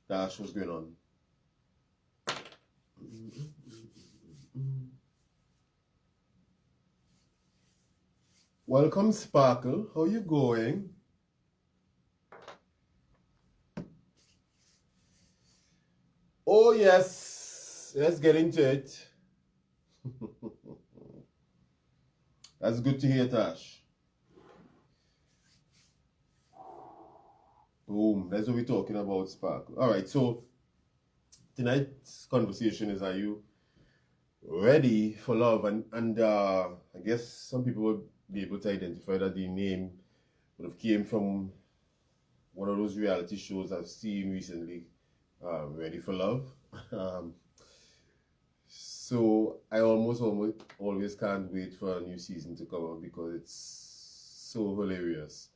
That's what's going on. Welcome, Sparkle. How you going? Oh yes, let's get into it. That's good to hear, Tash. Boom. That's what we're talking about, Sparkle. All right. So tonight's conversation is: are you ready for love? And I guess some people would be able to identify that the name would have came from one of those reality shows I've seen recently, Ready for Love. So I almost always can't wait for a new season to come out because it's so hilarious.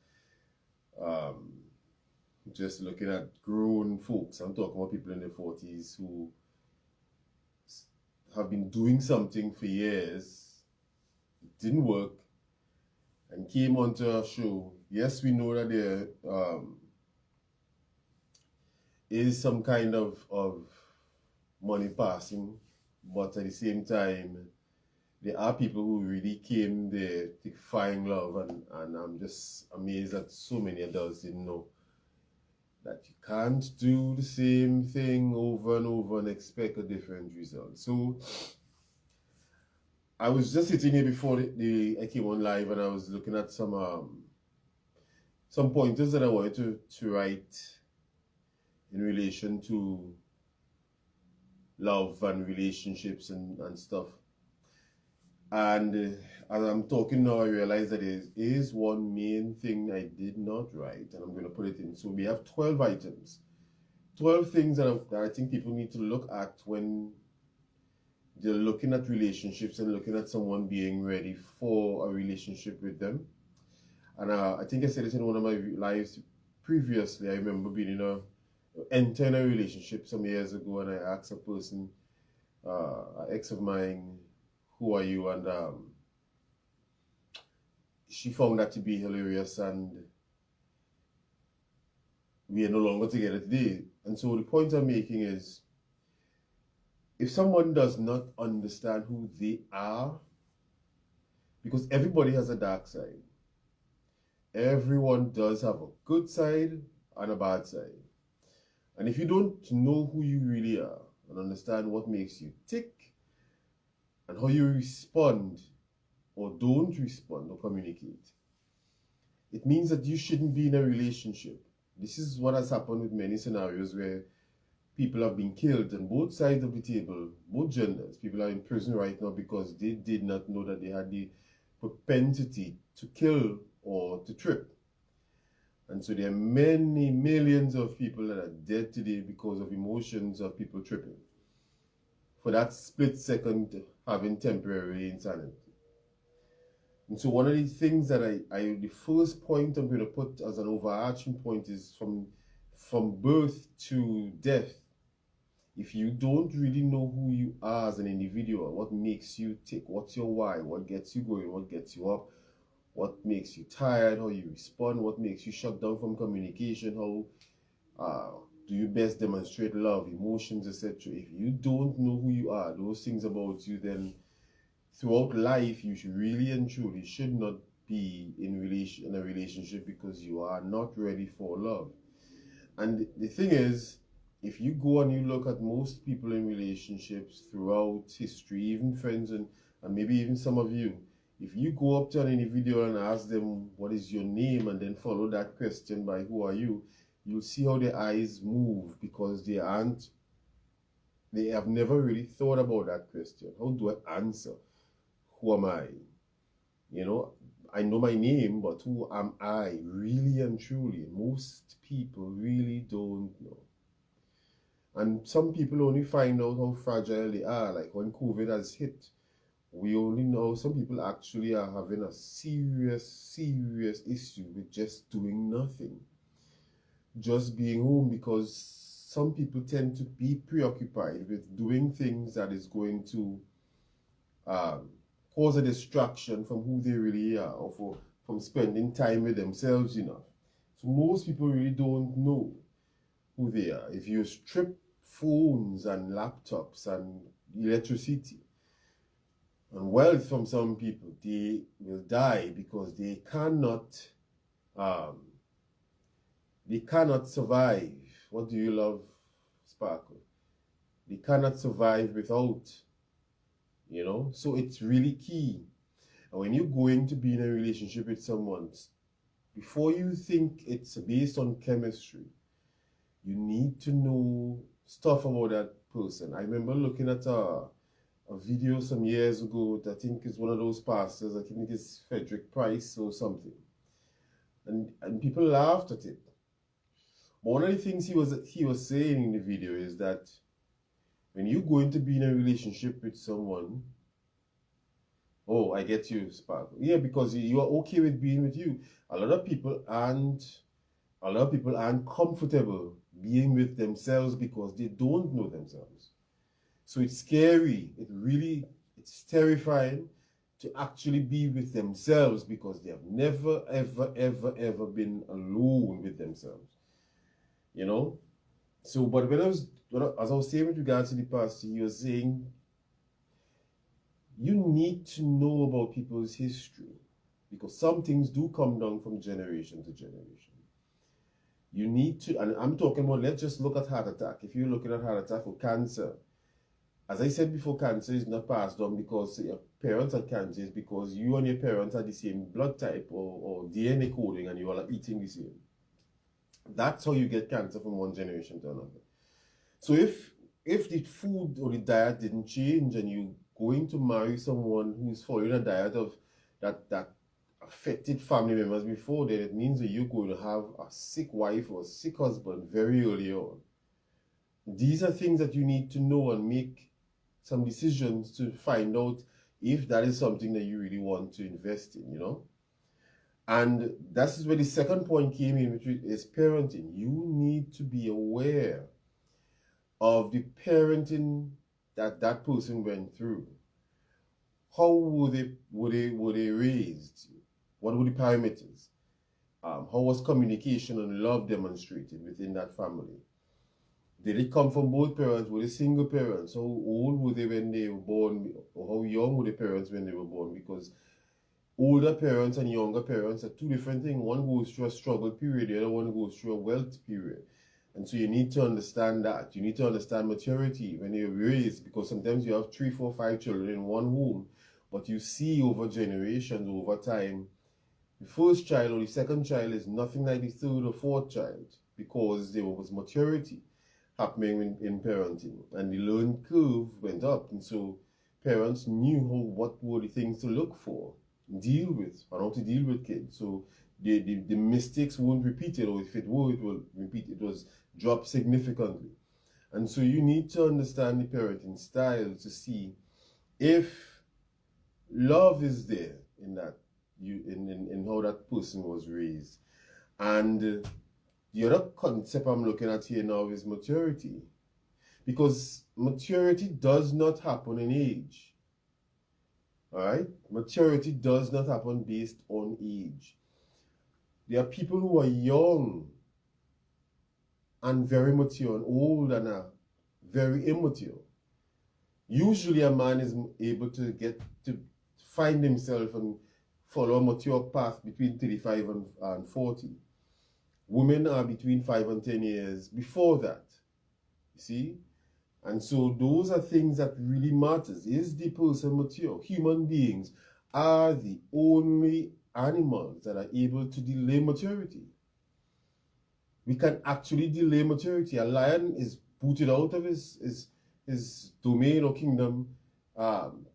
Just looking at grown folks, I'm talking about people in their 40s who have been doing something for years, it didn't work, and came onto a show. Yes, we know that there is some kind of money passing, but at the same time, there are people who really came there to find love, and I'm just amazed that so many adults didn't know that you can't do the same thing over and over and expect a different result. So I was just sitting here before I came on live, and I was looking at some pointers that I wanted to write in relation to love and relationships and stuff. And as I'm talking now, I realize that there is one main thing I did not write, and I'm going to put it in. So we have 12 items, 12 things that I think people need to look at when they're looking at relationships and looking at someone being ready for a relationship with them. And I think I said it in one of my lives previously. I remember entering a relationship some years ago, and I asked a person, an ex of mine, who are you? And she found that to be hilarious, and we are no longer together today. And so the point I'm making is, if someone does not understand who they are, because everybody has a dark side. Everyone does have a good side and a bad side. And if you don't know who you really are and understand what makes you tick and how you respond or don't respond or communicate, it means that you shouldn't be in a relationship. This is what has happened with many scenarios where people have been killed on both sides of the table, both genders. People are in prison right now because they did not know that they had the propensity to kill or to trip. And so there are many millions of people that are dead today because of emotions of people tripping. For that split second, having temporary insanity. And so one of the things that the first point I'm going to put as an overarching point is from birth to death. If you don't really know who you are as an individual, what makes you tick, what's your why, what gets you going, what gets you up, what makes you tired, how you respond, what makes you shut down from communication, how do you best demonstrate love, emotions, etc. If you don't know who you are, those things about you, then throughout life, you should really and truly should not be in a relationship because you are not ready for love. And the thing is, if you go and you look at most people in relationships throughout history, even friends and maybe even some of you, if you go up to an individual and ask them, what is your name? And then follow that question by who are you? You'll see how their eyes move because they have never really thought about that question. How do I answer? Who am I? You know, I know my name, but who am I really and truly? Most people really don't know. And some people only find out how fragile they are. Like when COVID has hit, we only know some people actually are having a serious issue with just doing nothing. Just being home, because some people tend to be preoccupied with doing things that is going to cause a distraction from who they really are, or from spending time with themselves enough. So most people really don't know who they are. If you strip phones and laptops and electricity and wealth from some people, they will die because um, they cannot survive. What do you love, Sparkle? They cannot survive without, So it's really key. And when you're going to be in a relationship with someone, before you think it's based on chemistry, you need to know stuff about that person. I remember looking at a video some years ago that I think is one of those pastors, I think it's Frederick Price or something. And people laughed at it. But one of the things he was saying in the video is that when you're going to be in a relationship with someone, oh, I get you, Spark. Yeah, because you are okay with being with you. A lot of people aren't comfortable being with themselves because they don't know themselves. So it's scary. It's terrifying to actually be with themselves because they have never, ever, ever, ever been alone with themselves. So, but as I was saying with regards to the pastor, he was saying, you need to know about people's history because some things do come down from generation to generation. You need to, and I'm talking about, let's just look at heart attack. If you're looking at heart attack or cancer, as I said before, cancer is not passed on because your parents had cancer. It's because you and your parents are the same blood type or DNA coding and you all are eating the same. That's how you get cancer from one generation to another. So if the food or the diet didn't change and you're going to marry someone who's following a diet of that affected family members before, then it means that you're going to have a sick wife or a sick husband very early on. These are things that you need to know and make some decisions to find out if that is something that you really want to invest in, And that is where the second point came in, which is parenting. You need to be aware of the parenting that person went through. How were they raised? What were the parameters? How was communication and love demonstrated within that family? Did it come from both parents? Were they single parents? How old were they when they were born? Or how young were the parents when they were born? Because older parents and younger parents are two different things. One goes through a struggle period, the other one goes through a wealth period. And so you need to understand that. You need to understand maturity when you're raised, because sometimes you have 3, 4, 5 children in one home, but you see over generations, over time, the first child or the second child is nothing like the third or fourth child because there was maturity happening in parenting and the learning curve went up. And so parents knew what were the things to look for, deal with, and how to deal with kids. So the mistakes won't repeat it, or if it will repeat. It was dropped significantly. And so you need to understand the parenting style to see if love is there in that in how that person was raised. And the other concept I'm looking at here now is maturity, because maturity does not happen in age. All right, maturity does not happen based on age. There are people who are young and very mature, and old and are very immature. Usually a man is able to get to find himself and follow a mature path between 35 and 40. Women are between 5 and 10 years before that, you see? And so those are things that really matters. Is the person mature? Human beings are the only animals that are able to delay maturity. We can actually delay maturity. A lion is booted out of his domain or kingdom,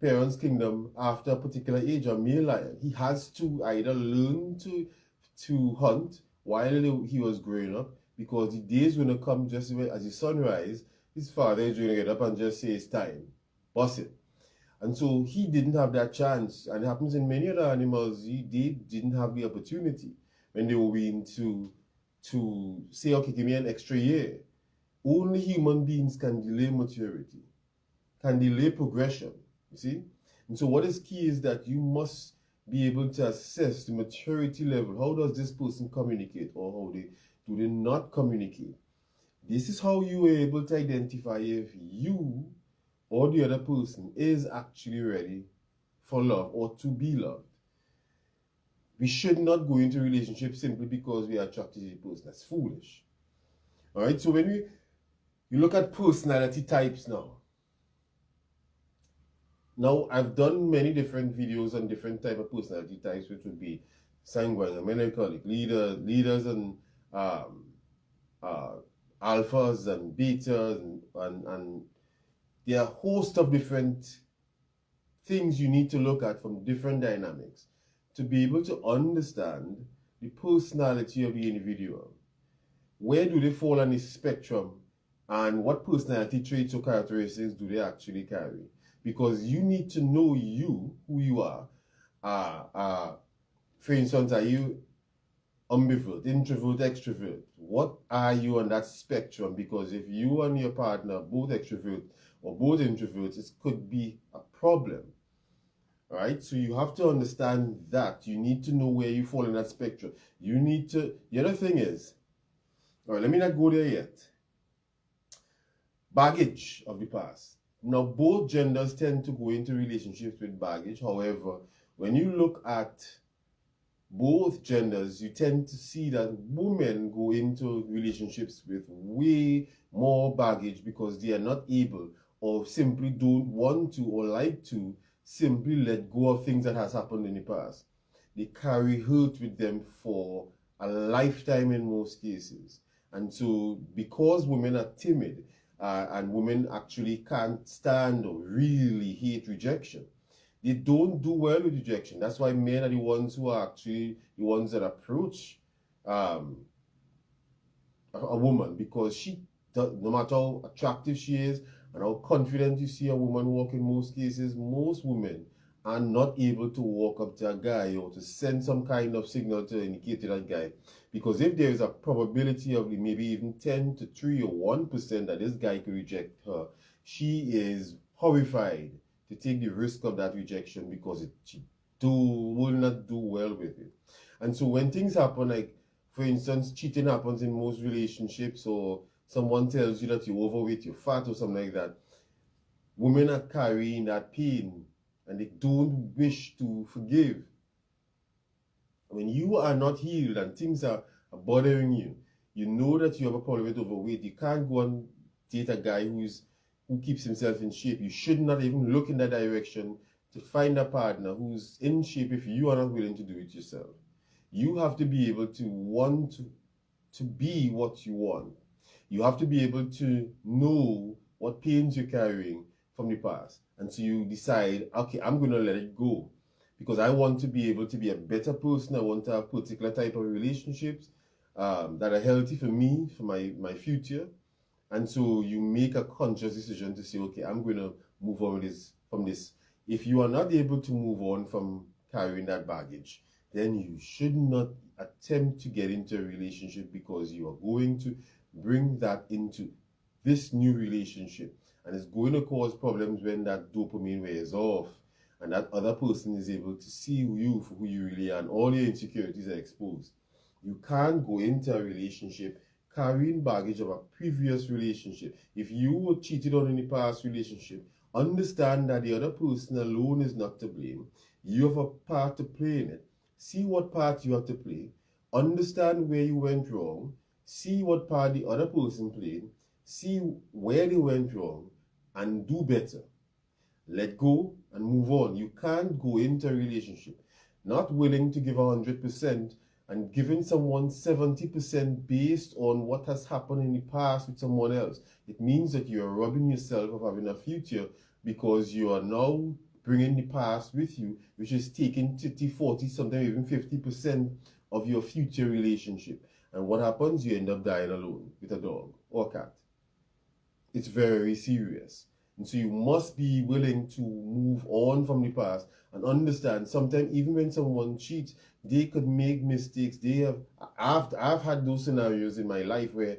parents' kingdom, after a particular age. A male lion, he has to either learn to hunt while he was growing up, because the days when it come just as the sun rise, his father is going to get up and just say it's time, bust it. And so he didn't have that chance, and it happens in many other animals. They didn't have the opportunity when they were weaned to say, okay, give me an extra year. Only human beings can delay maturity, can delay progression, you see? And so what is key is that you must be able to assess the maturity level. How does this person communicate, or how do they not communicate? This is how you are able to identify if you or the other person is actually ready for love or to be loved. We should not go into relationships simply because we are attracted to the person. That's foolish. All right, so when you look at personality types now. Now, I've done many different videos on different type of personality types, which would be sanguine and melancholic, leaders and alphas and betas, and there are a host of different things you need to look at from different dynamics to be able to understand the personality of the individual. Where do they fall on the spectrum, and what personality traits or characteristics do they actually carry? Because you need to know you, who you are. For instance, are you ambivert, introvert, extrovert? What are you on that spectrum? Because if you and your partner both extrovert or both introverts, it could be a problem. All right, so you have to understand that. You need to know where you fall in that spectrum. You need to, the other thing is, all right, let me not go there yet. Baggage of the past. Now, both genders tend to go into relationships with baggage. However, when you look at both genders, you tend to see that women go into relationships with way more baggage because they are not able, or simply don't want to, or like to simply let go of things that has happened in the past. They carry hurt with them for a lifetime in most cases. And so because women are timid, and women actually can't stand or really hate rejection, they don't do well with rejection. That's why men are the ones who are actually the ones that approach a woman, because she, no matter how attractive she is and how confident you see a woman walk, in most cases, most women are not able to walk up to a guy or to send some kind of signal to indicate to that guy. Because if there is a probability of maybe even 10 to 3 or 1% that this guy could reject her, she is horrified to take the risk of that rejection, because she will not do well with it. And so when things happen, like for instance, cheating happens in most relationships, or someone tells you that you're overweight, you're fat, or something like that, women are carrying that pain and they don't wish to forgive. When you are not healed and things are bothering you, you know that you have a problem with overweight. You can't go and date a guy who keeps himself in shape. You should not even look in that direction to find a partner who's in shape if you are not willing to do it yourself. You have to be able to want to be what you want. You have to be able to know what pains you're carrying from the past. And so you decide, okay, I'm going to let it go, because I want to be able to be a better person. I want to have particular type of relationships that are healthy for me, for my future. And so you make a conscious decision to say, okay, I'm going to move on from this. If you are not able to move on from carrying that baggage, then you should not attempt to get into a relationship, because you are going to bring that into this new relationship. And it's going to cause problems when that dopamine wears off and that other person is able to see you for who you really are, and all your insecurities are exposed. You can't go into a relationship carrying baggage of a previous relationship. If you were cheated on in the past relationship, understand that the other person alone is not to blame. You have a part to play in it. See what part you have to play. Understand where you went wrong. See what part the other person played. See where they went wrong and do better. Let go and move on. You can't go into a relationship not willing to give 100% and giving someone 70% based on what has happened in the past with someone else. It means that you are robbing yourself of having a future, because you are now bringing the past with you, which is taking 30, 40, sometimes even 50% of your future relationship. And what happens? You end up dying alone with a dog or a cat. It's very serious. And so you must be willing to move on from the past and understand sometimes even when someone cheats, they could make mistakes. I've had those scenarios in my life where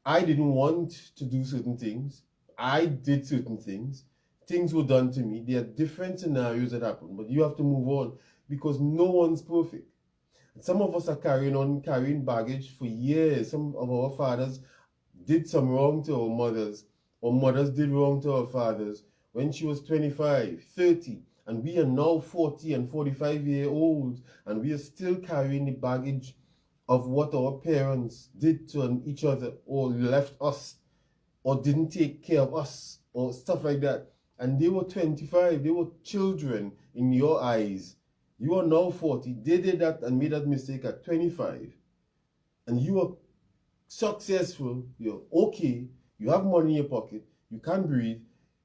I didn't want to do certain things. I did certain things. Things were done to me. There are different scenarios that happen, but you have to move on. because no one's perfect. Some of us are carrying baggage for years. Some of our fathers did some wrong to our mothers, or mothers did wrong to our fathers when she was 25, 30, and we are now 40 and 45-year-olds, and we are still carrying the baggage of what our parents did to each other, or left us, or didn't take care of us, or stuff like that. And they were 25, they were children in your eyes. You are now 40. They did that and made that mistake at 25. And you are successful, you're okay, you have money in your pocket, you can't breathe,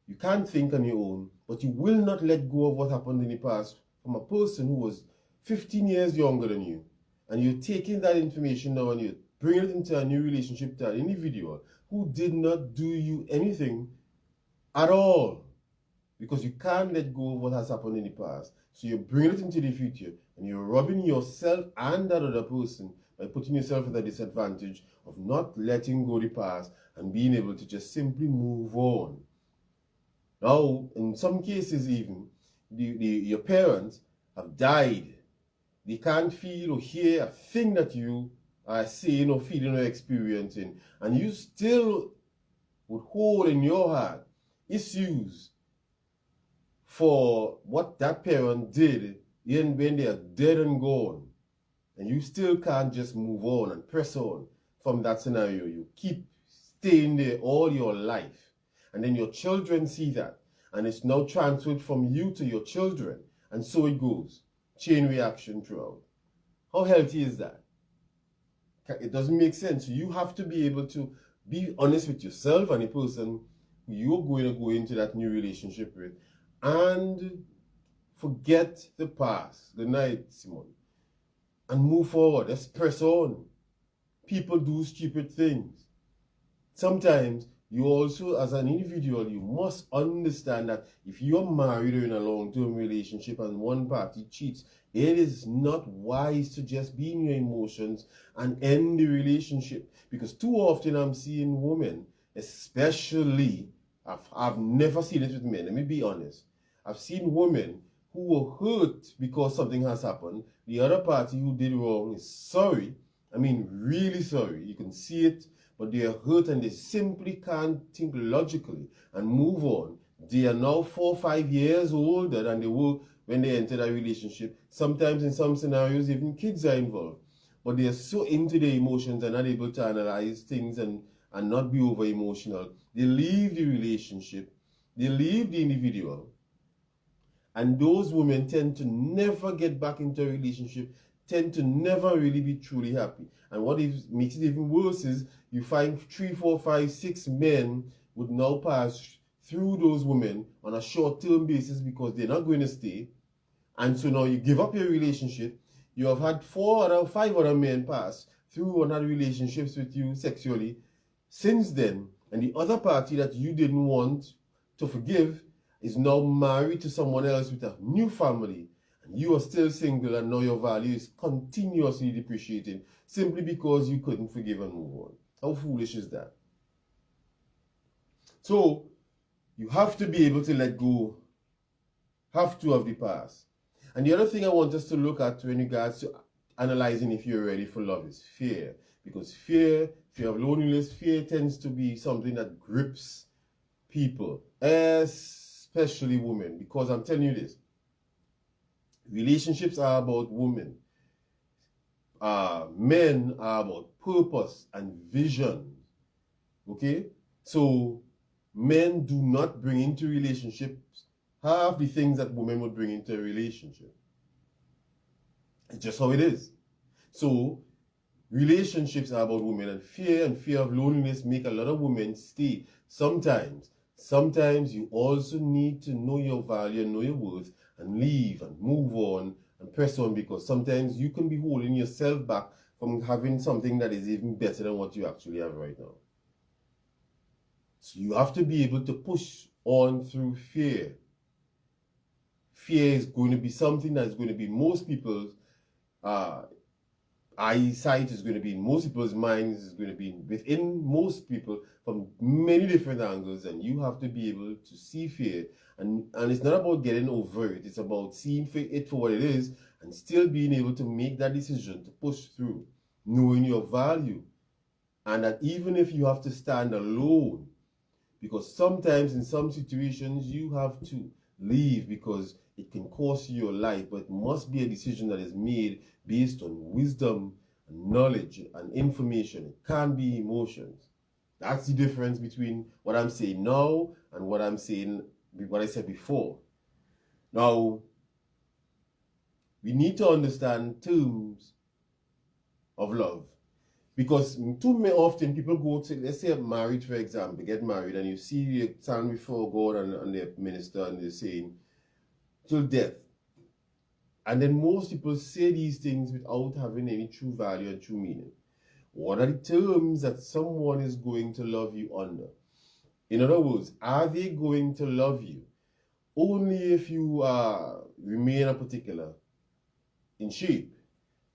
you can't think on your own, but you will not let go of what happened in the past from a person who was 15 years younger than you. And you're taking that information now and you're bringing it into a new relationship to an individual who did not do you anything at all. Because you can't let go of what has happened in the past. So you're bringing it into the future and you're robbing yourself and that other person by putting yourself at a disadvantage of not letting go of the past and being able to just simply move on. Now, in some cases even, your parents have died. They can't feel or hear a thing that you are saying or feeling or experiencing. And you still would hold in your heart issues for what that parent did even when they are dead and gone. And you still can't just move on and press on from that scenario. You keep staying there all your life. And then your children see that. And it's now transferred from you to your children. And so it goes. Chain reaction throughout. How healthy is that? It doesn't make sense. You have to be able to be honest with yourself and the person who you're going to go into that new relationship with. And forget the past. Good night, Simone. And move forward. Let's press on. People do stupid things. Sometimes you also, as an individual, you must understand that if you're married or in a long-term relationship and one party cheats, it is not wise to just be in your emotions and end the relationship. Because too often I'm seeing women, especially, I've never seen it with men, let me be honest. I've seen women who were hurt because something has happened. The other party who did wrong is sorry. I mean, really sorry. You can see it, but they are hurt and they simply can't think logically and move on. They are now 4 or 5 years older than they were when they entered a relationship. Sometimes in some scenarios, even kids are involved. But they are so into their emotions and not able to analyze things and not be over emotional. They leave the relationship. They leave the individual. And those women tend to never get back into a relationship, tend to never really be truly happy. And what makes it even worse is you find 3, 4, 5, 6 men would now pass through those women on a short-term basis because they're not going to stay. And so now you give up your relationship. You have had 4 or 5 other men pass through and had relationships with you sexually since then. And the other party that you didn't want to forgive is now married to someone else with a new family, and you are still single, and now your value is continuously depreciating simply because you couldn't forgive and move on. How foolish is that? So, you have to be able to let go, have to of the past. And the other thing I want us to look at in regards to analyzing if you're ready for love is fear. Because fear of loneliness, fear tends to be something that grips people, especially women, because I'm telling you this, relationships are about women. Men are about purpose and vision. Okay? So men do not bring into relationships half the things that women would bring into a relationship. It's just how it is. So relationships are about women, and fear of loneliness make a lot of women stay. Sometimes you also need to know your value and know your worth and leave and move on and press on, because sometimes you can be holding yourself back from having something that is even better than what you actually have right now. So you have to be able to push on through fear. Fear is going to be something that's going to be most people's eyesight is going to be in most people's minds, is going to be within most people from many different angles, and you have to be able to see fear. And it's not about getting over it, it's about seeing it for what it is and still being able to make that decision to push through, knowing your value. And that even if you have to stand alone, because sometimes in some situations you have to leave because it can cost you your life, but it must be a decision that is made based on wisdom and knowledge and information. It can't be emotions. That's the difference between what I'm saying now and what I'm saying, what I said before. Now, we need to understand terms of love. Because too often people go to, let's say, marriage, for example, they get married, and you see they stand before God and the minister, and they're saying, till death. And then most people say these things without having any true value and true meaning. What are the terms that someone is going to love you under? In other words, are they going to love you only if you remain a particular in shape?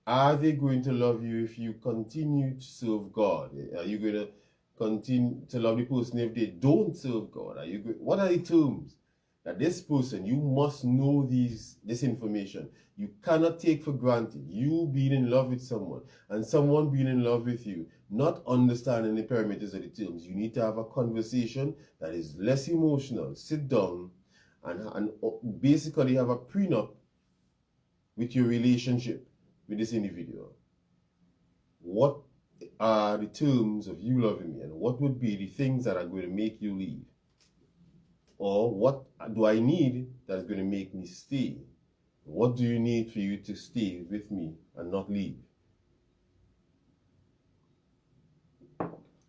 Are they going to love you if you continue to serve God? Are you going to continue to love the person if they don't serve God? What are the terms that this person, you must know this information. You cannot take for granted you being in love with someone and someone being in love with you, not understanding the parameters of the terms. You need to have a conversation that is less emotional. Sit down and basically have a prenup with your relationship with this individual. What are the terms of you loving me, and what would be the things that are going to make you leave? Or what do I need that is going to make me stay? What do you need for you to stay with me and not leave?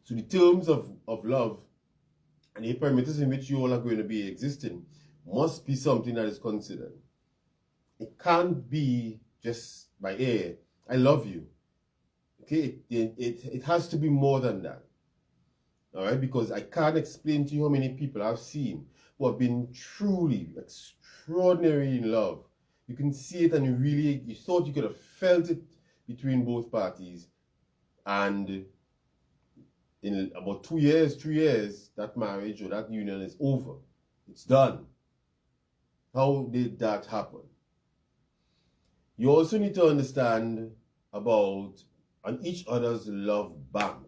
So the terms of love and the parameters in which you all are going to be existing must be something that is considered. It can't be just by air, I love you. Okay, it has to be more than that. All right, because I can't explain to you how many people I've seen who have been truly extraordinary in love. You can see it, and you thought you could have felt it between both parties, and in about 2 years, 3 years, that marriage or that union is over. It's done. How did that happen? You also need to understand about on each other's love bank,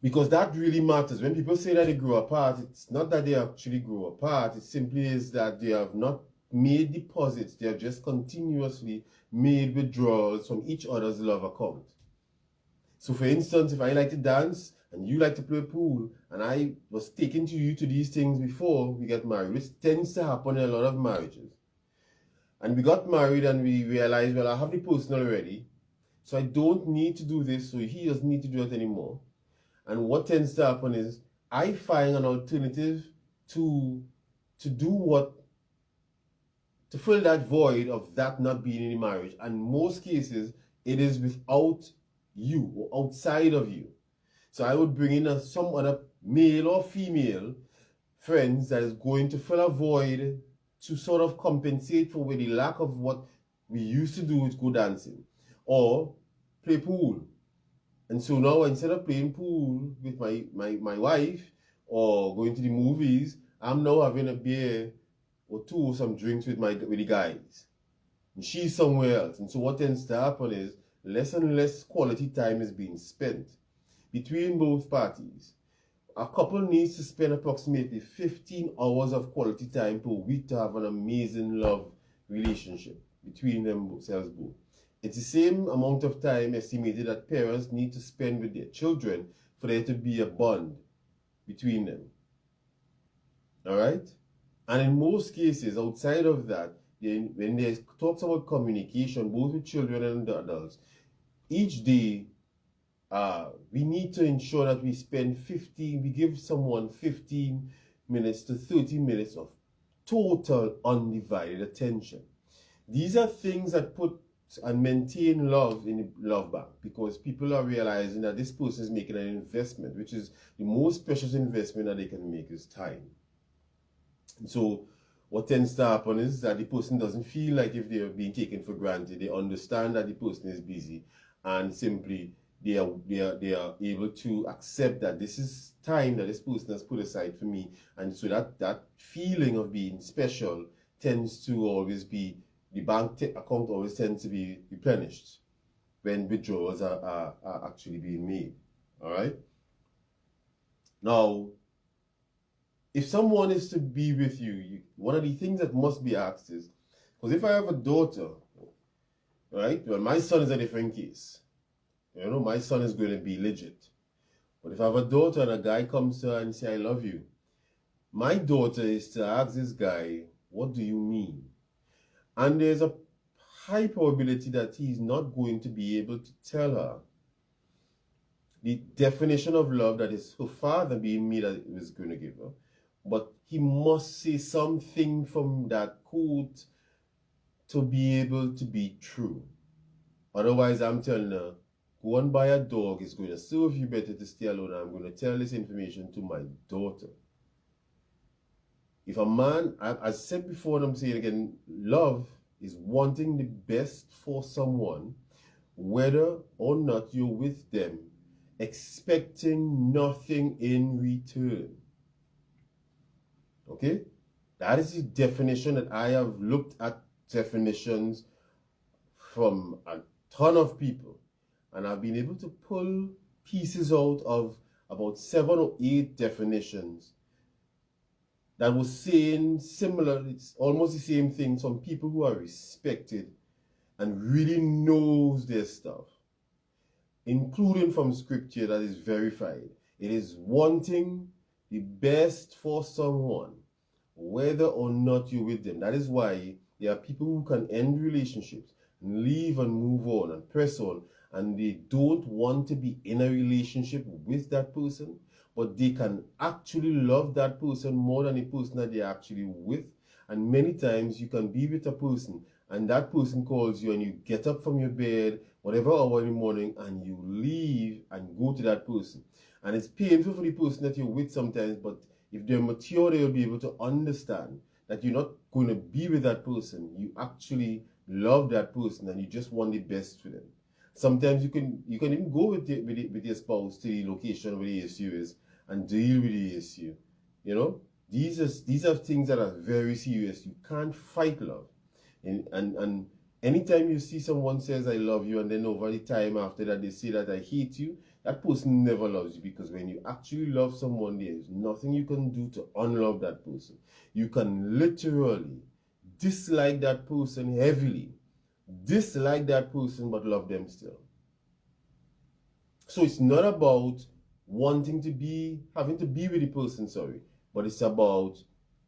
because that really matters. When people say that they grow apart, it's not that they actually grow apart. It simply is that they have not made deposits. They have just continuously made withdrawals from each other's love account. So for instance, if I like to dance and you like to play pool, and I was taking you to these things before we get married, which tends to happen in a lot of marriages. And we got married and we realized, well, I have the person already, so I don't need to do this, so he doesn't need to do it anymore. And what tends to happen is I find an alternative to fill that void of that not being in the marriage. And most cases, it is without you or outside of you. So I would bring in some other male or female friends that is going to fill a void to sort of compensate for the lack of what we used to do with go dancing or play pool. And so now instead of playing pool with my wife or going to the movies, I'm now having a beer or two or some drinks with the guys. And she's somewhere else. And so what tends to happen is less and less quality time is being spent between both parties. A couple needs to spend approximately 15 hours of quality time per week to have an amazing love relationship between themselves both. It's the same amount of time estimated that parents need to spend with their children for there to be a bond between them. All right? And in most cases, outside of that, when they talks about communication, both with children and adults, each day, we need to ensure that we give someone 15 minutes to 30 minutes of total undivided attention. These are things that put and maintain love in the love bank, because people are realizing that this person is making an investment, which is the most precious investment that they can make is time. So what tends to happen is that the person doesn't feel like if they're being taken for granted. They understand that the person is busy, and simply they are able to accept that this is time that this person has put aside for me, and so that feeling of being special tends to always be, the bank account always tends to be replenished when withdrawals are actually being made. All right. Now, if someone is to be with you, one of the things that must be asked is, because if I have a daughter, right, well, my son is a different case. You know, my son is going to be legit. But if I have a daughter and a guy comes to her and say, I love you, my daughter is to ask this guy, what do you mean? And there's a high probability that he's not going to be able to tell her the definition of love that is her father being me that was going to give her. But he must say something from that quote to be able to be true. Otherwise, I'm telling her, go and buy a dog. It's going to serve you better to stay alone. I'm going to tell this information to my daughter. If a man, as I said before and I'm saying again, love is wanting the best for someone, whether or not you're with them, expecting nothing in return. Okay? That is the definition that I have looked at definitions from a ton of people. And I've been able to pull pieces out of about 7 or 8 definitions that was saying similar, it's almost the same thing, from people who are respected and really knows their stuff, including from scripture that is verified. It is wanting the best for someone, whether or not you're with them. That is why there are people who can end relationships and leave and move on and press on, and they don't want to be in a relationship with that person, but they can actually love that person more than the person that they're actually with. And many times you can be with a person and that person calls you and you get up from your bed, whatever hour in the morning, and you leave and go to that person. And it's painful for the person that you're with sometimes, but if they're mature, they'll be able to understand that you're not going to be with that person. You actually love that person and you just want the best for them. Sometimes you can even go with your spouse to the location where the issue is and deal with the issue. You know, these are things that are very serious. You can't fight love. And anytime you see someone says I love you and then over the time after that they say that I hate you, that person never loves you, because when you actually love someone, there is nothing you can do to unlove that person. You can literally dislike that person heavily, dislike that person, but love them still. So it's not about having to be with the person, but it's about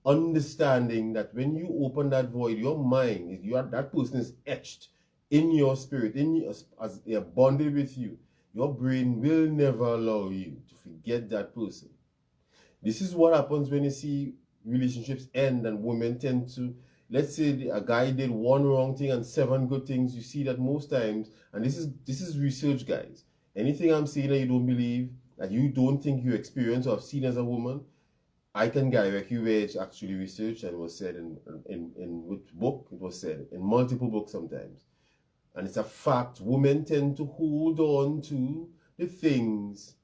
understanding that when you open that void, your mind, that person is etched in your spirit, as they are bonded with you. Your brain will never allow you to forget that person. This is what happens when you see relationships end and women tend to, let's say a guy did one wrong thing and 7 good things. You see that most times, and this is research, guys. Anything I'm saying that you don't believe, that you don't think you experience or have seen as a woman, I can direct you where it's actually researched and was said in which book it was said, in multiple books sometimes. And it's a fact. Women tend to hold on to the things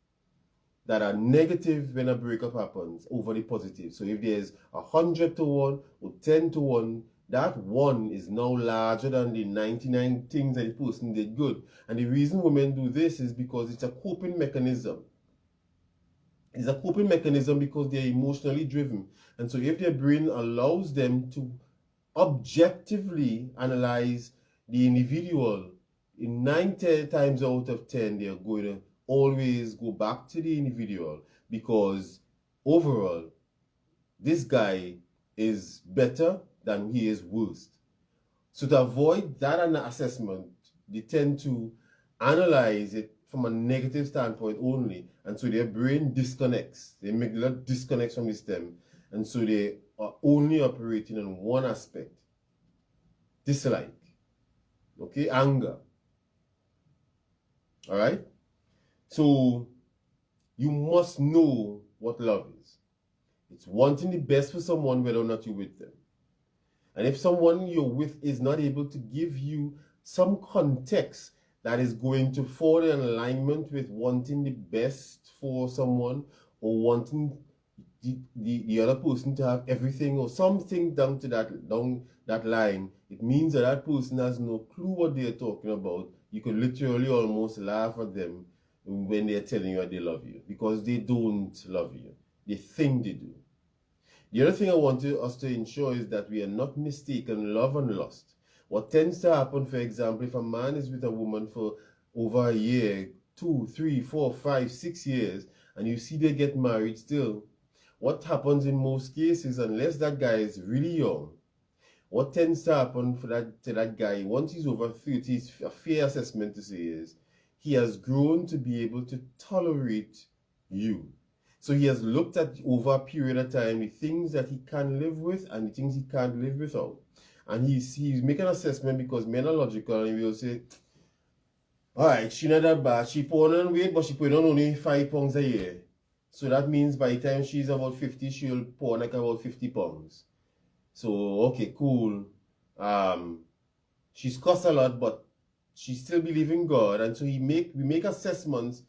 that are negative when a breakup happens over the positive. So if there's 100 to 1 or 10 to 1, that 1 is now larger than the 99 things that the person did good. And the reason women do this is because it's a coping mechanism. It's a coping mechanism because they're emotionally driven. And so if their brain allows them to objectively analyze the individual, in 9 times out of 10, they're going to always go back to the individual, because overall, this guy is better than he is worst. So to avoid that assessment, they tend to analyze it from a negative standpoint only, and so their brain disconnects. They make a lot disconnects from the stem, and so they are only operating on one aspect: dislike, okay, anger. All right. So you must know what love is. It's wanting the best for someone whether or not you're with them. And if someone you're with is not able to give you some context that is going to fall in alignment with wanting the best for someone, or wanting the other person to have everything or something down that line, it means that that person has no clue what they're talking about. You could literally almost laugh at them when they're telling you that they love you, because they don't love you. They think they do. The other thing I want us to ensure is that we are not mistaken love and lust. What tends to happen, for example, if a man is with a woman for over a year, 2, 3, 4, 5, 6 years, and you see they get married still, what happens in most cases, unless that guy is really young, what tends to happen to that guy once he's over 30, a fair assessment to say is, he has grown to be able to tolerate you. So he has looked at over a period of time the things that he can live with and the things he can't live without. And he's making an assessment, because men are logical, and we'll say, all right, she not that bad. She put on weight, but she put on only 5 pounds a year. So that means by the time she's about 50, she'll put on like about 50 pounds. So, okay, cool. She's cost a lot, but she still believes in God. And so we make assessments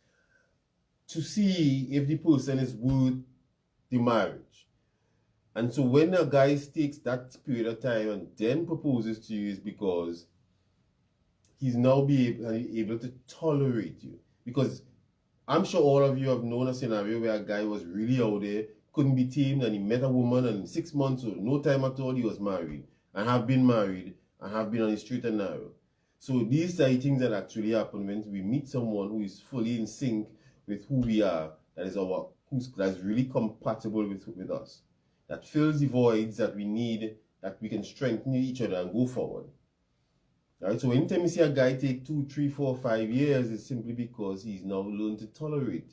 to see if the person is worth the marriage. And so when a guy takes that period of time and then proposes to you, is because he's now able to tolerate you. Because I'm sure all of you have known a scenario where a guy was really out there, couldn't be tamed, and he met a woman, and in 6 months or no time at all, he was married, and have been married, and have been on the straight and narrow. So these are the things that actually happen when we meet someone who is fully in sync with who we are, that's really compatible with us, that fills the voids that we need, that we can strengthen each other and go forward. Right? So anytime you see a guy take 2, 3, 4, 5 years, it's simply because he's now learned to tolerate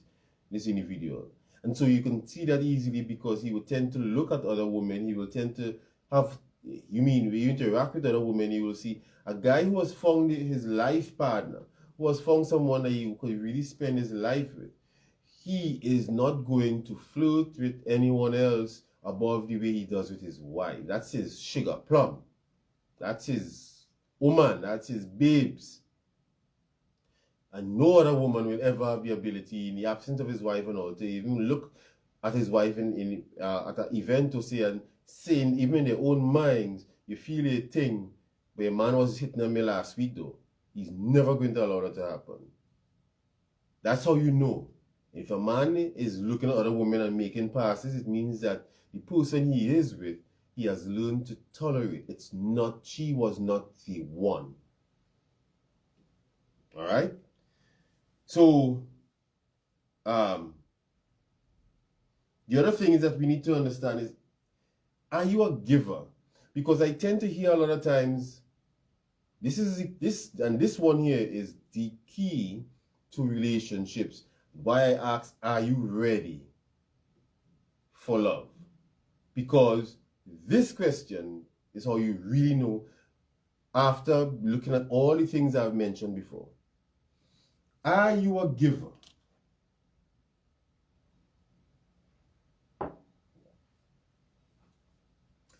this individual. And so you can see that easily, because he will tend to look at other women, he will tend to have, when you interact with other women, you will see a guy who has found his life partner, who has found someone that he could really spend his life with. He is not going to flirt with anyone else above the way he does with his wife. That's his sugar plum. That's his woman. That's his babes. And no other woman will ever have the ability, in the absence of his wife and all, to even look at his wife at an event to say, and saying, even in their own minds, you feel a thing, but a man was hitting on me last week though. He's never going to allow that to happen. That's how you know. If a man is looking at other women and making passes, it means that the person he is with, he has learned to tolerate. She was not the one. All right? So, the other thing is that we need to understand is, are you a giver? Because I tend to hear a lot of times, this one here is the key to relationships. Why I ask, are you ready for love? Because this question is how you really know, after looking at all the things I've mentioned before. Are you a giver?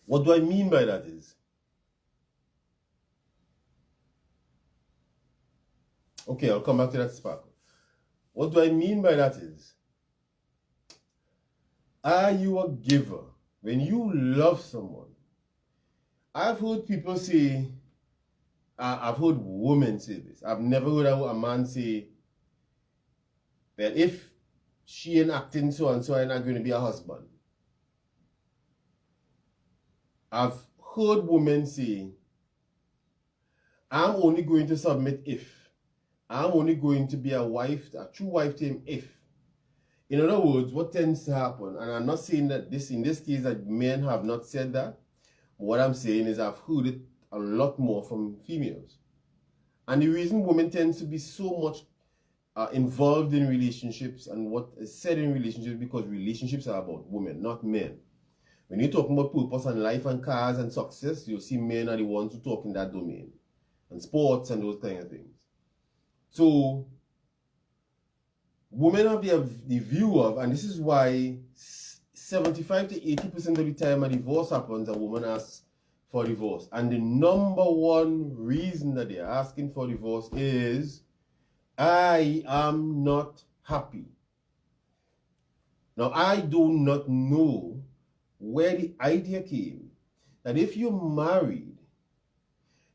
What do I mean by that is, okay, I'll come back to that sparkle. What do I mean by that is, are you a giver? When you love someone, I've heard people say, I've heard women say this. I've never heard a man say that if she ain't acting so and so, I'm not going to be a husband. I've heard women say, I'm only going to submit if. I'm only going to be a true wife to him if. In other words, what tends to happen, and I'm not saying that in this case that men have not said that. What I'm saying is I've heard it a lot more from females. And the reason women tend to be so much involved in relationships and what is said in relationships, because relationships are about women, not men. When you're talking about purpose and life and cars and success, you'll see men are the ones who talk in that domain. And sports and those kind of things. So, women have the view of, and this is why 75 to 80% of the time a divorce happens, a woman asks for divorce. And the number one reason that they're asking for divorce is, I am not happy. Now, I do not know where the idea came that if you're married,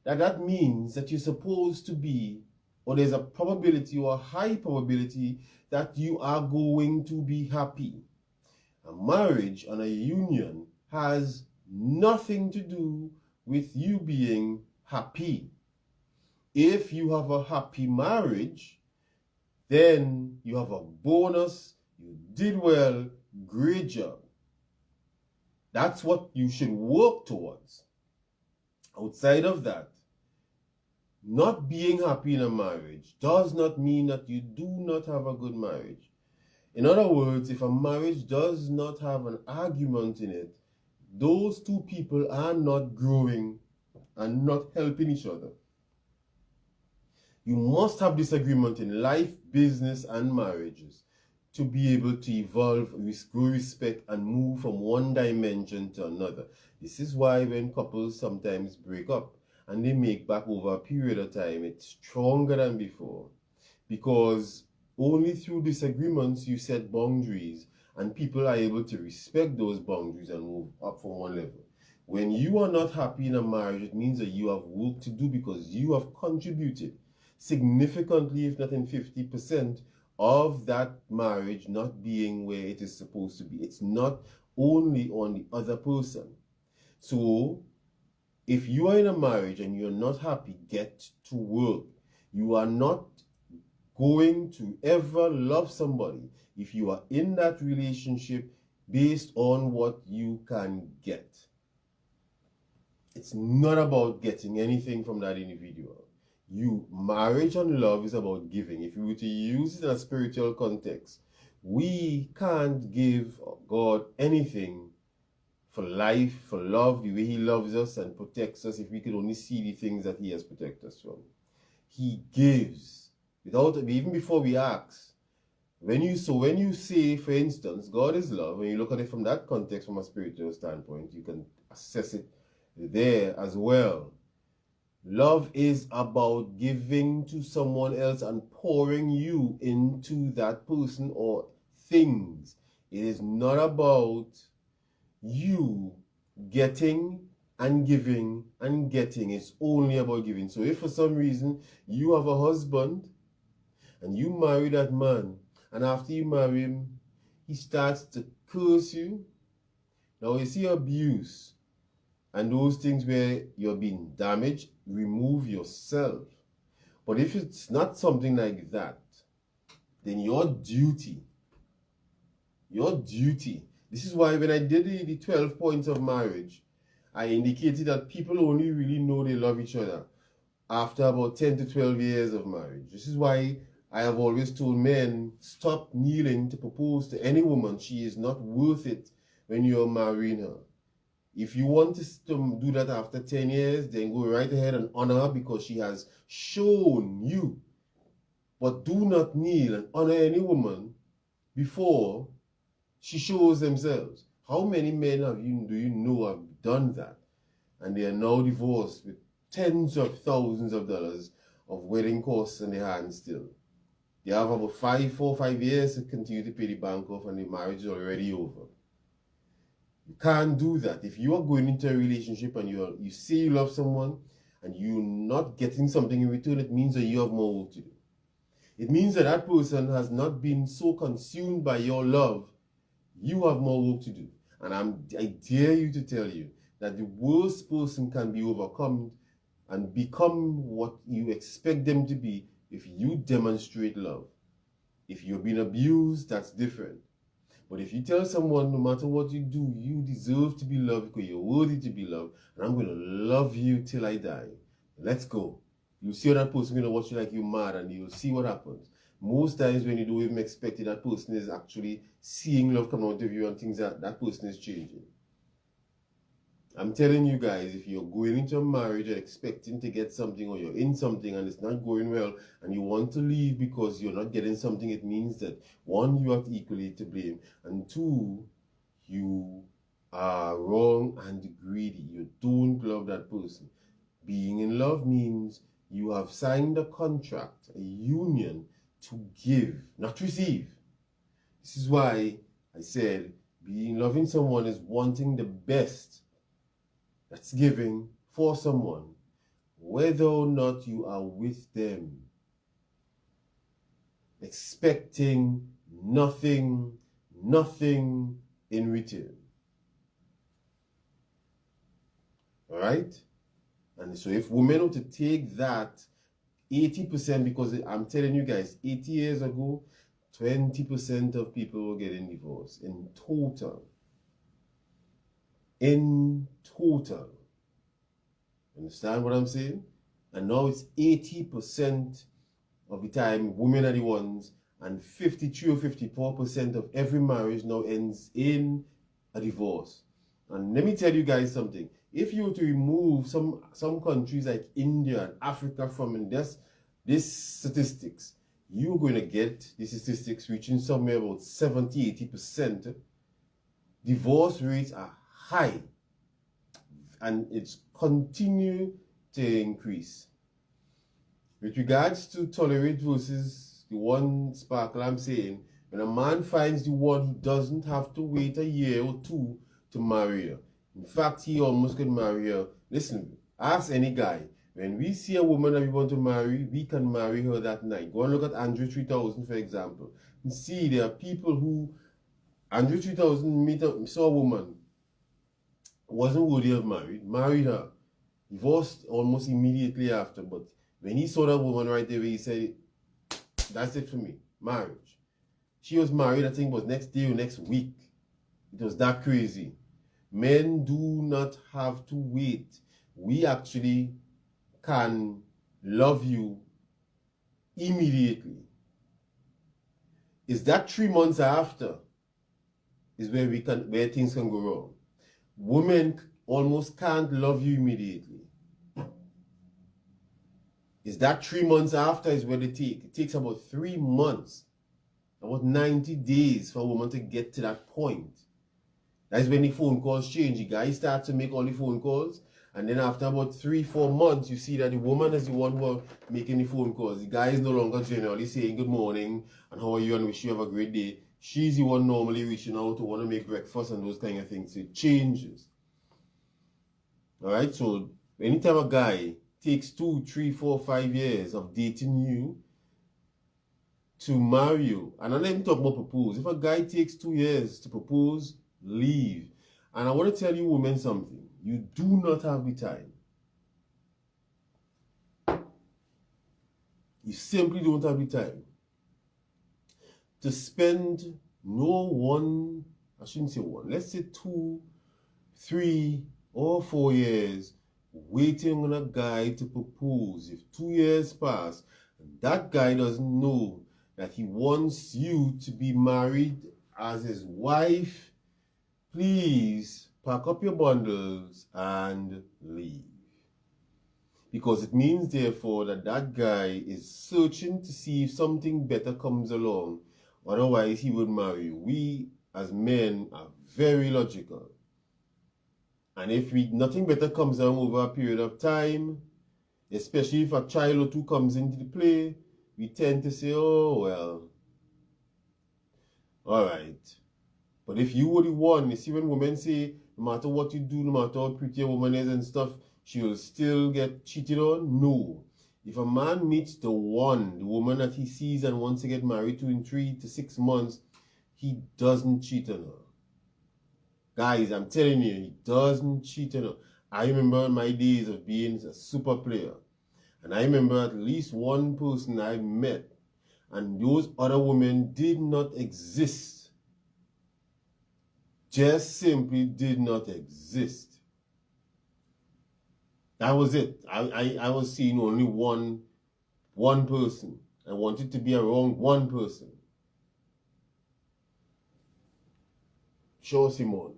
that means that you're supposed to be, or there's a probability or a high probability that you are going to be happy. A marriage and a union has nothing to do with you being happy. If you have a happy marriage, then you have a bonus, you did well, great job. That's what you should work towards. Outside of that, not being happy in a marriage does not mean that you do not have a good marriage. In other words, if a marriage does not have an argument in it, those two people are not growing and not helping each other. You must have disagreement in life, business, and marriages to be able to evolve, grow respect, and move from one dimension to another. This is why when couples sometimes break up and they make back over a period of time, it's stronger than before. Because only through disagreements you set boundaries, and people are able to respect those boundaries and move up from one level. When you are not happy in a marriage, it means that you have work to do because you have contributed significantly, if not in 50%, of that marriage not being where it is supposed to be. It's not only on the other person. So, if you are in a marriage and you're not happy, get to work. You are not going to ever love somebody if you are in that relationship based on what you can get. It's not about getting anything from that individual. Marriage and love is about giving. If you were to use it in a spiritual context, we can't give God anything for life, for love, the way He loves us and protects us, if we could only see the things that He has protected us from. He gives without, even before we ask. When you say, for instance, God is love, when you look at it from that context, from a spiritual standpoint, you can assess it there as well. Love is about giving to someone else and pouring you into that person or things. It is not about you getting and giving and getting. It's only about giving. So if for some reason you have a husband and you marry that man, and after you marry him, he starts to curse you. Now you see abuse and those things where you're being damaged, remove yourself. But if it's not something like that, then your duty, this is why when I did the 12 points of marriage, I indicated that people only really know they love each other after about 10 to 12 years of marriage. This is why I have always told men, stop kneeling to propose to any woman. She is not worth it when you're marrying her. If you want to do that after 10 years, then go right ahead and honor her because she has shown you. But do not kneel and honor any woman before she shows themselves. How many men do you know have done that? And they are now divorced with tens of thousands of dollars of wedding costs in their hands still. They have about 4 or 5 years to continue to pay the bank off and the marriage is already over. You can't do that. If you are going into a relationship and you say you love someone and you're not getting something in return, it means that you have more work to do. It means that that person has not been so consumed by your love. You have more work to do. And I dare you to tell you that the worst person can be overcome and become what you expect them to be if you demonstrate love. If you've been abused, that's different. But if you tell someone, no matter what you do, you deserve to be loved because you're worthy to be loved, and I'm going to love you till I die, let's go. You see that person going to watch you like you're mad, and you'll see what happens. Most times when you don't even expect it, that person is actually seeing love come out of you and things that person is changing. I'm telling you guys, if you're going into a marriage and expecting to get something, or you're in something and it's not going well and you want to leave because you're not getting something, it means that 1, you are equally to blame, and 2, you are wrong and greedy. You don't love that person. Being in love means you have signed a contract, a union to give, not receive. This is why I said loving someone is wanting the best that's giving for someone, whether or not you are with them, expecting nothing in return. All right? And so if women were to take that 80%, because I'm telling you guys, 80 years ago, 20% of people were getting divorced in total. In total. Understand what I'm saying? And now it's 80% of the time women are the ones, and 53 or 54% of every marriage now ends in a divorce. And let me tell you guys something. If you were to remove some countries like India and Africa from this statistics, you're going to get the statistics reaching somewhere about 70-80%. Divorce rates are high, and it's continue to increase. With regards to tolerate versus the one sparkle, I'm saying, when a man finds the one, he doesn't have to wait a year or two to marry her. In fact, he almost could marry her. Listen, ask any guy. When we see a woman that we want to marry, we can marry her that night. Go and look at Andre 3000, for example. And see, there are people who, Andre 3000 saw a woman, wasn't worthy of married her, divorced almost immediately after, but when he saw that woman right there, he said, that's it for me, marriage. She was married, I think it was next day or next week. It was that crazy. Men do not have to wait. We actually can love you immediately. Is that 3 months after is where things can go wrong. Women almost can't love you immediately. Is that 3 months after is where they take. It takes about 3 months, about 90 days for a woman to get to that point. That's when the phone calls change. The guy starts to make all the phone calls, and then after about 3-4 months, you see that the woman is the one who are making the phone calls. The guy is no longer generally saying good morning and how are you and wish you have a great day. She's the one normally reaching out to want to make breakfast and those kind of things. It changes. All right, so anytime a guy takes 2, 3, 4, 5 years of dating you to marry you, and I'm not even talking about propose. If a guy takes 2 years to propose, leave. And I want to tell you women something. You do not have the time. You simply don't have the time to spend I shouldn't say one, let's say 2, 3, or 4 years waiting on a guy to propose. If 2 years pass and that guy doesn't know that he wants you to be married as his wife, please pack up your bundles and leave. Because it means, therefore, that guy is searching to see if something better comes along. Otherwise, he would marry you. We, as men, are very logical. And if nothing better comes along over a period of time, especially if a child or two comes into the play, we tend to say, oh, well, all right. But if you were the one, you see when women say, no matter what you do, no matter how pretty a woman is and stuff, she will still get cheated on? No. If a man meets the one, the woman that he sees and wants to get married to in 3 to 6 months, he doesn't cheat on her. Guys, I'm telling you, he doesn't cheat on her. I remember my days of being a super player. And I remember at least one person I met, and those other women did not exist. Just simply did not exist. That was it. I was seeing only one person. I wanted to be around one person. Sure, Simone.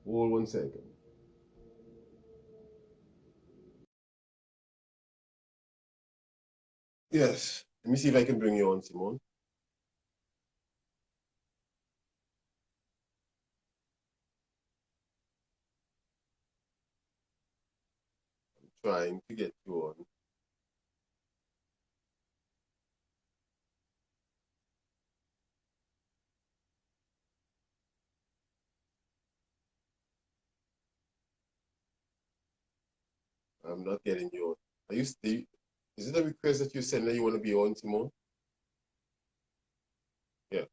Hold 1 second. Yes. Let me see if I can bring you on, Simone. trying to get you on. I'm not getting you on. Are you still? Is it a request that you send that you want to be on, Simone? Yeah.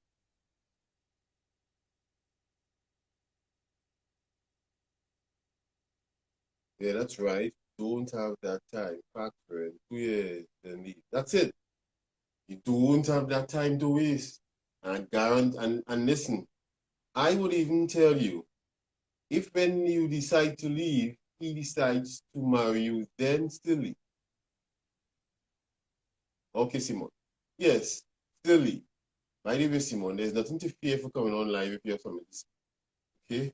Yeah, that's right. Don't have that time. Pack friend. 2 years, then leave. That's it. You don't have that time to waste. And guarantee and listen, I would even tell you, if when you decide to leave, he decides to marry you, then still leave. Okay, Simon. Yes, still leave. By the way, Simon, there's nothing to fear for coming on live if you have something to say. Okay? You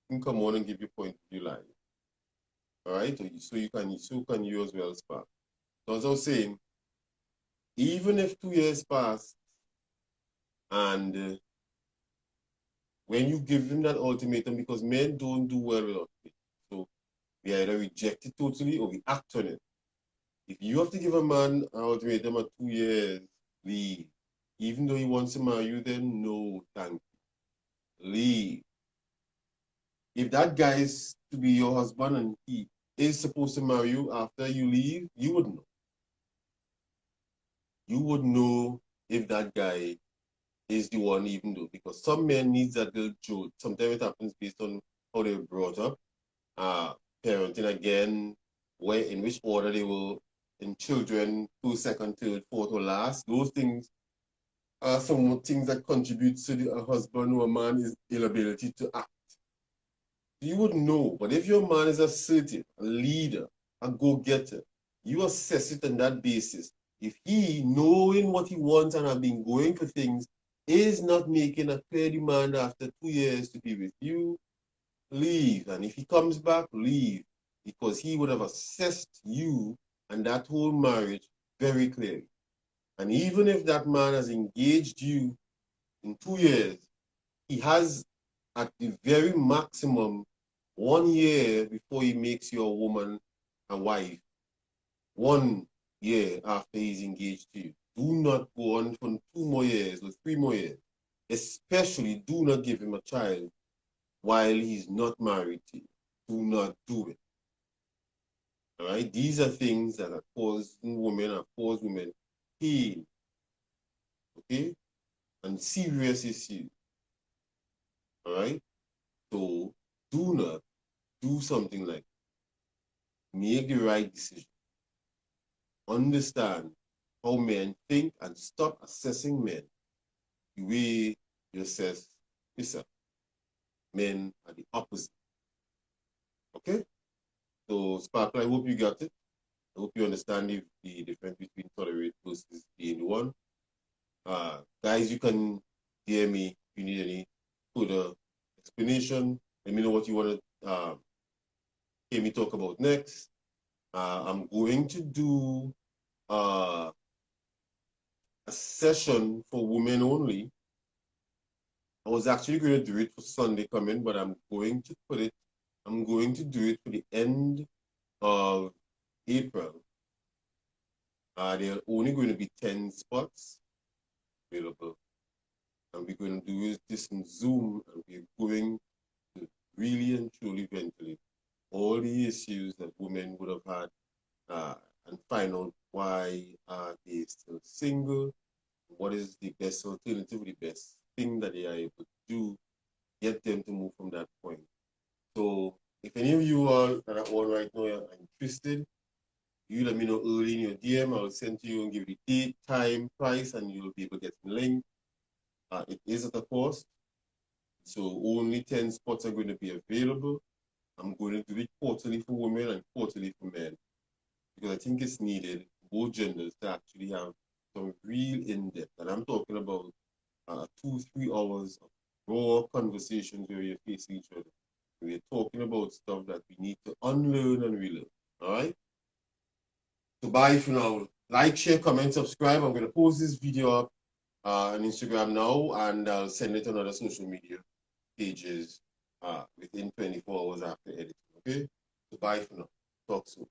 can come on and give your point of view live. All right? So can you as well, Spark. So as I was saying, even if 2 years pass and when you give him that ultimatum, because men don't do well without it. So we either reject it totally or we act on it. If you have to give a man an ultimatum of 2 years, leave. Even though he wants to marry you, then no, thank you. Leave. If that guy is to be your husband and he is supposed to marry you after you leave, you would know. You would know if that guy is the one, even though, because some men need that little jolt. Sometimes it happens based on how they were brought up, parenting again, where in which order they were in children, two, second, third, fourth, or last. Those things are some things that contribute to a husband or a man's inability to act. You would know, but if your man is assertive, a leader, a go-getter, you assess it on that basis. If he, knowing what he wants and have been going for things, is not making a clear demand after 2 years to be with you, leave. And if he comes back, leave. Because he would have assessed you and that whole marriage very clearly. And even if that man has engaged you in 2 years, he has at the very maximum 1 year before he makes your woman a wife. 1 year after he's engaged to you. Do not go on for 2 more years or 3 more years. Especially do not give him a child while he's not married to you. Do not do it. All right? These are things that are causing women pain. Okay? And serious issues. All right? So do not do something like make the right decision. Understand how men think and stop assessing men the way you assess yourself. Men are the opposite. Okay? So Sparkle, I hope you got it. I hope you understand the difference between tolerate versus being the one. Guys, you can DM me if you need any further explanation. Let me know what you want to hear me talk about next. I'm going to do a session for women only. I was actually going to do it for Sunday coming, but I'm going to do it for the end of April. There are only going to be 10 spots available. And we're going to do this in Zoom, and we're going to really and truly ventilate all the issues that women would have had and find out why are they still single, what is the best alternative, the best thing that they are able to do, get them to move from that point. So if any of you are that are on right now are interested, you let me know early in your DM. I'll send to you and give you the date, time, price, and you'll be able to get the link. It is at a cost. So only 10 spots are going to be available. I'm going to do it quarterly for women and quarterly for men, because I think it's needed for both genders to actually have some real in-depth. And I'm talking about 2-3 hours of raw conversations where we're facing each other. We're talking about stuff that we need to unlearn and relearn. All right? So bye for now. Like, share, comment, subscribe. I'm going to post this video up on Instagram now, and I'll send it on other social media pages within 24 hours after editing. Okay? So bye for now. Talk soon.